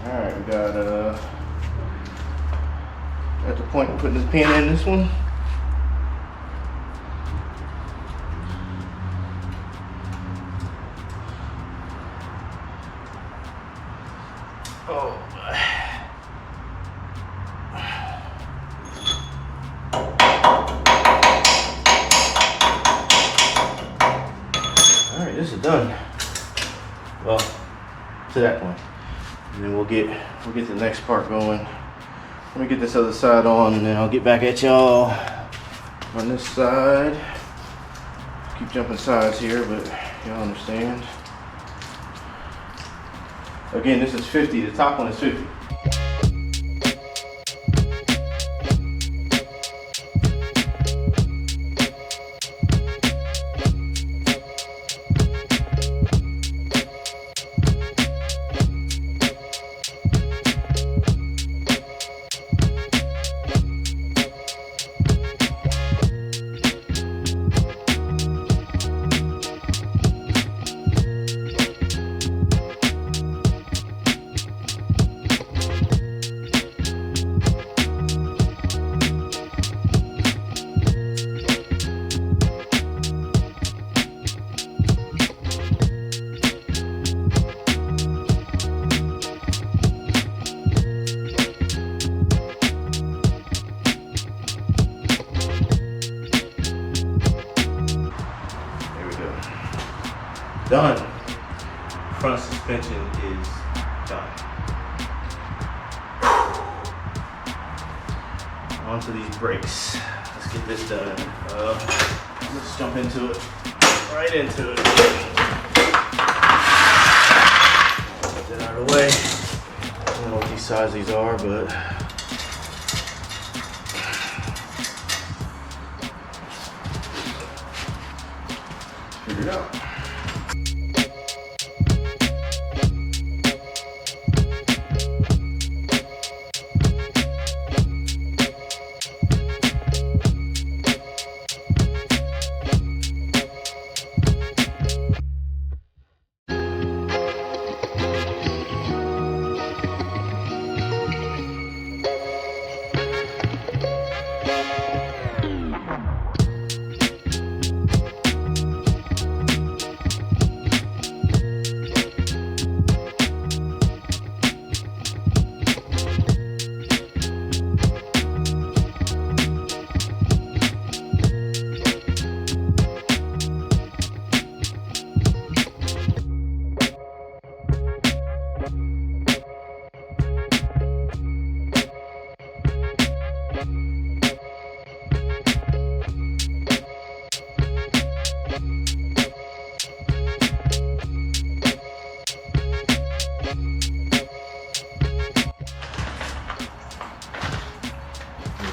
Alright, we got at the point of putting this pin in this one. Oh my. Alright, this is done. Well, to that point. And then we'll get the next part going. Let me get this other side on and then I'll get back at y'all on this side. Keep jumping sides here, but y'all understand. Again, this is 50, the top one is 50. Done. Front suspension is done. Onto these brakes. Let's get this done. Let's jump into it. Right into it. Get that out of the way. I don't know what these size these are, but figure it out.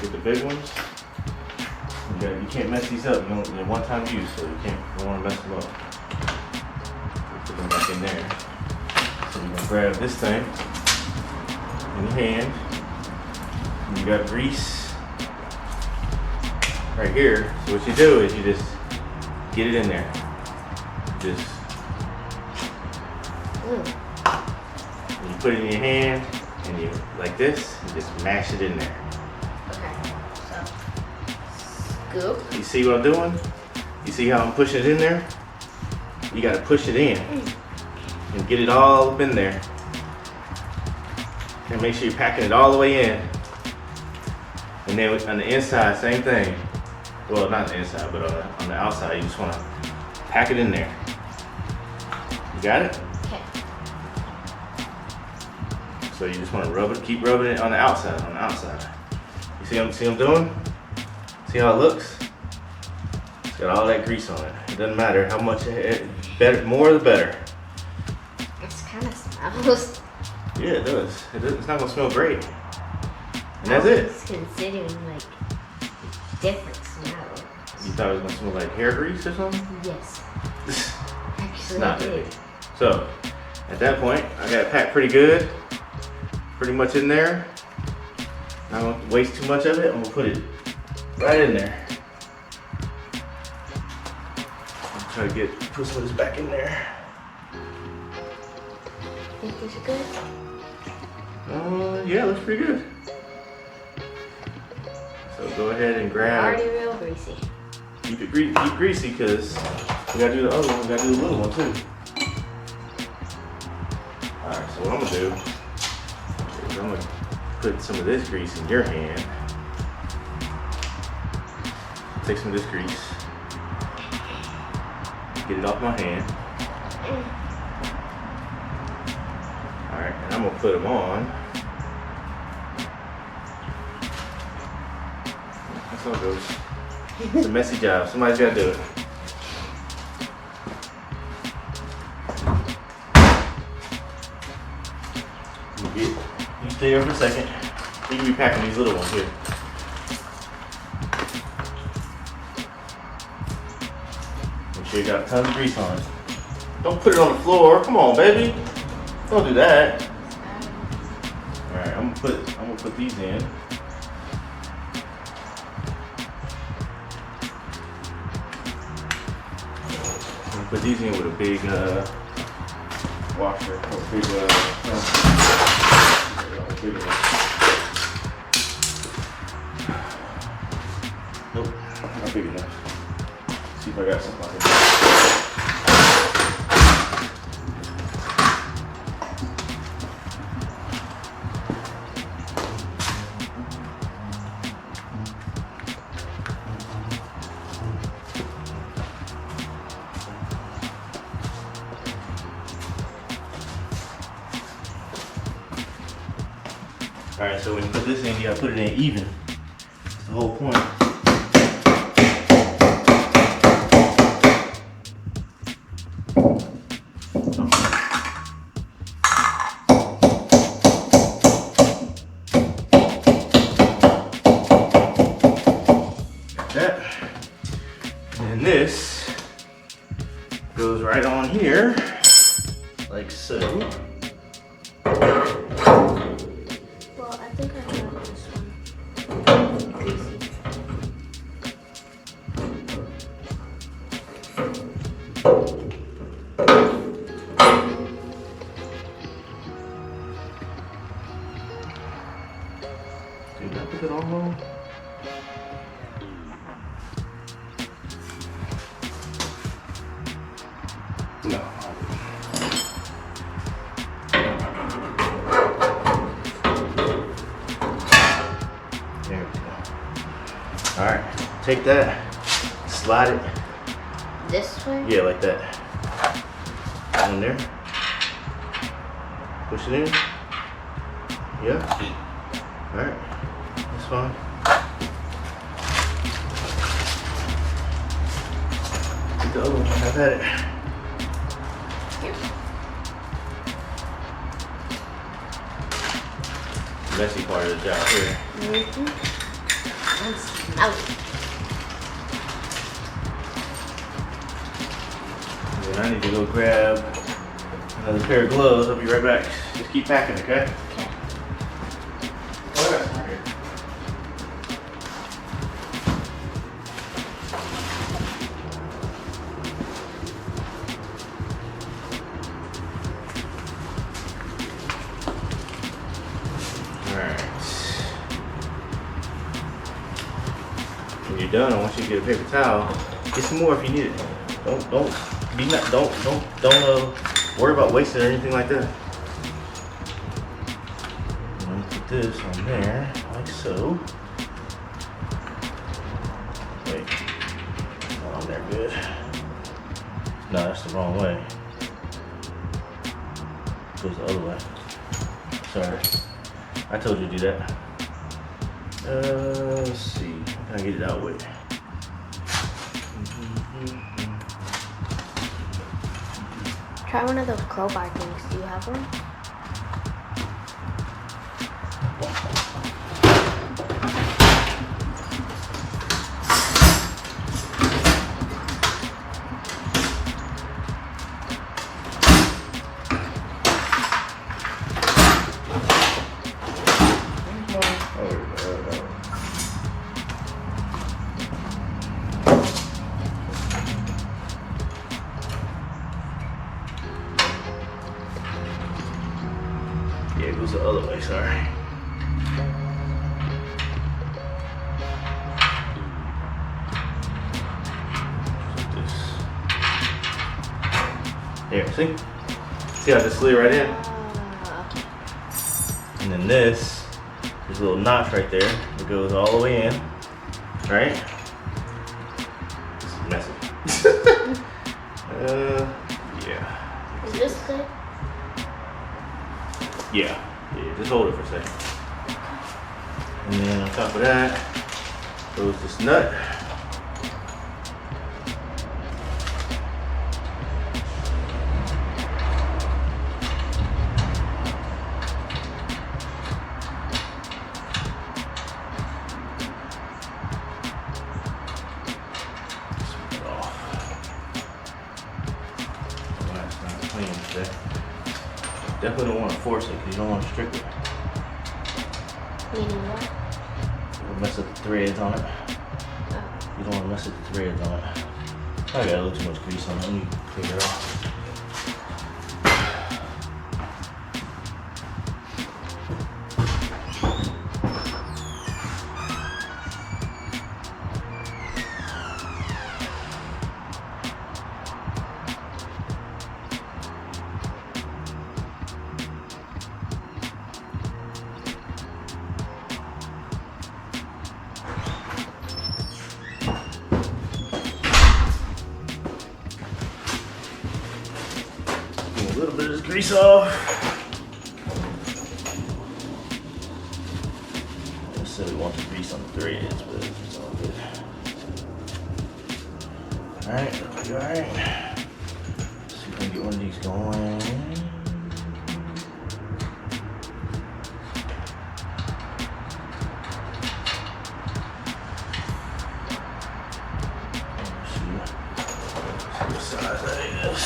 Get the big ones. You can't mess these up. They're one-time use, so you don't want to mess them up. Put them back in there. So you're gonna grab this thing in your hand. And you got grease right here. So what you do is you just get it in there. Just and you put it in your hand, and you like this. You just mash it in there. Scoop. You see what I'm doing? You see how I'm pushing it in there? You gotta push it in and get it all up in there. And make sure you're packing it all the way in. And then on the inside, same thing. Well, not the inside, but on the outside, you just wanna pack it in there. You got it? Okay. So you just wanna rub it, keep rubbing it on the outside, You see what I'm doing? See how it looks? It's got all that grease on it. It doesn't matter how much, better, more the better. It kind of smells. Yeah, it does. It's not gonna smell great. And that's it. It's considering like different smells. You thought it was gonna smell like hair grease or something? Yes. It's Actually, not I did. really. So, at that point, I got it packed pretty good. Pretty much in there. Not gonna waste too much of it. I'm gonna put it right in there. I'm trying to put some of this back in there. Think this is good? Yeah, looks pretty good. So go ahead and grab. Already real greasy. Keep it keep greasy because we gotta do the other one. We gotta do the little one too. All right. So what I'm gonna do is I'm gonna put some of this grease in your hand. Take some of this grease. Get it off my hand. All right, and I'm gonna put them on. That's how it goes. It's a messy job. Somebody's gotta do it. You stay here for a second. You can be packing these little ones here. Make sure you got tons of grease on it. Don't put it on the floor. Come on, baby. Don't do that. All right, I'm gonna put these in. I'm gonna put these in with a big washer or big bigger one. Nope, not big enough. See if I got something like that. All right, so when you put this in, you gotta put it in even. That's the whole point. Like that. And this goes right on here, like so. I think I got this one. Did I put it on low? No. There we go. All right, take that, slide it. This way? Yeah, like that. On there. Push it in. Yeah. All right. That's fine. Get the other one. I've had it. Here. Messy part of the job here. Mm-hmm. Smell it. And then I need to go grab another pair of gloves. I'll be right back. Just keep packing, okay? Oh, I got some right here. Alright. When you're done, I want you to get a paper towel. Get some more if you need it. Don't worry about wasting or anything like that. I'm gonna put this on there, like so. Wait, not on there, good. No, that's the wrong way. Goes the other way. Sorry, I told you to do that. Let's see, how can I get it out with? Try one of those crowbar things. Do you have one? Yeah, it goes the other way, sorry. Like this. There, see? See how this slid right in? And then there's a little notch right there that goes all the way in, right? This is messy. Yeah. Is this good? Yeah, just hold it for a second. And then on top of that goes this nut. Definitely don't want to force it because you don't want to restrict it. Meaning what? It'll mess up the threads on it. Oh. You don't want to mess up the threads on it. I got a little too much grease on it. Let me take it off. A little bit of this grease off. I said we want the grease on the threads, but it's all good. Alright, that'll be alright. See if I can get one of these going. See what size that is.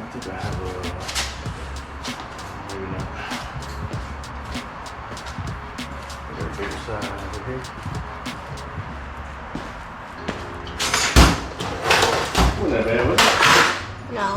I think I have a, maybe not. I got a bigger size over here. Wasn't that bad, was it? No.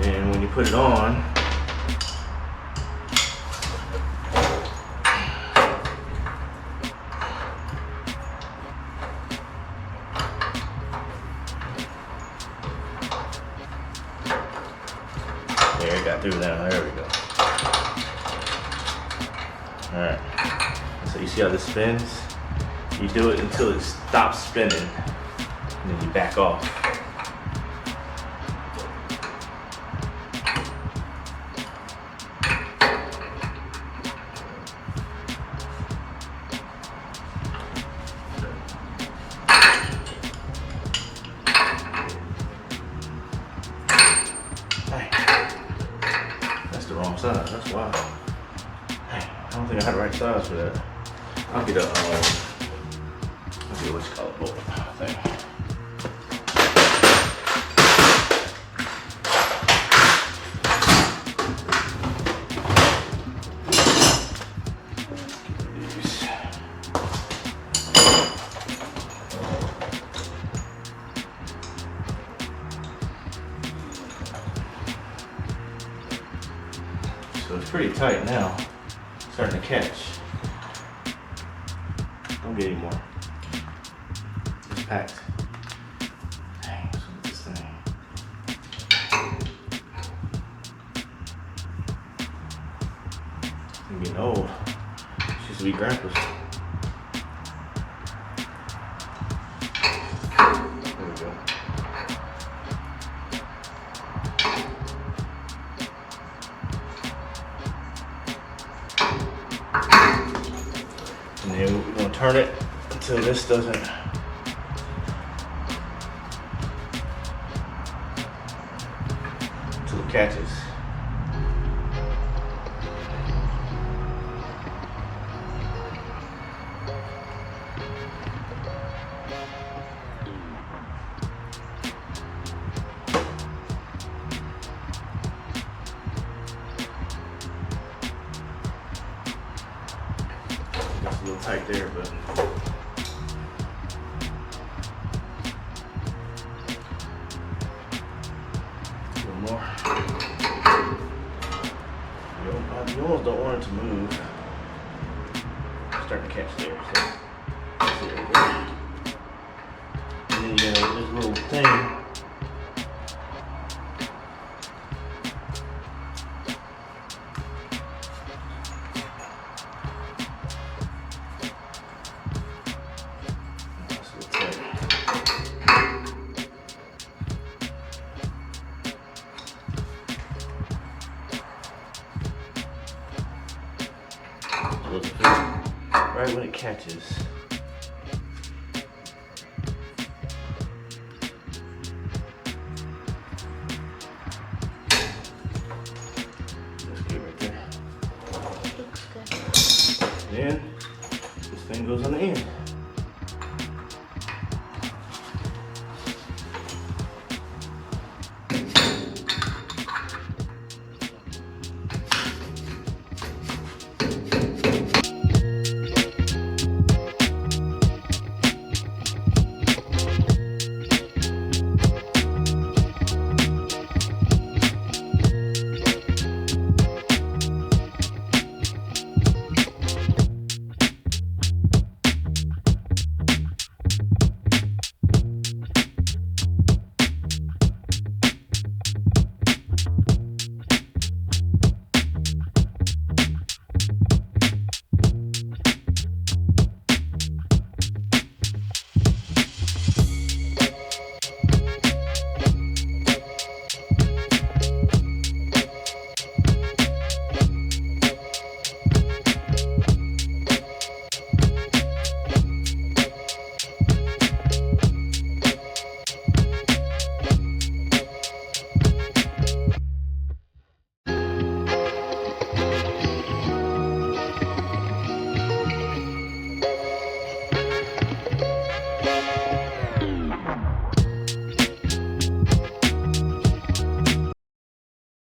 And when you put it on, there, it got through now. There we go. Alright. So you see how this spins? You do it until it stops spinning. And then you back off. That's the wrong size, that's why. I don't think I had the right size for that. I'll get a, what you call it, bolt thing. So it's pretty tight now. It's starting to catch. Don't get any more. It's packed. Dang, what's with this thing? I'm getting old. She used to be grandpa's. There we go. And then we're gonna turn it until this doesn't. Until it catches. little tight there, but. A little more. You almost don't want it to move. It's starting to catch there, so. There we go. And then you got this little thing. Right when it catches. That's good right there. Looks good. And then this thing goes on the end.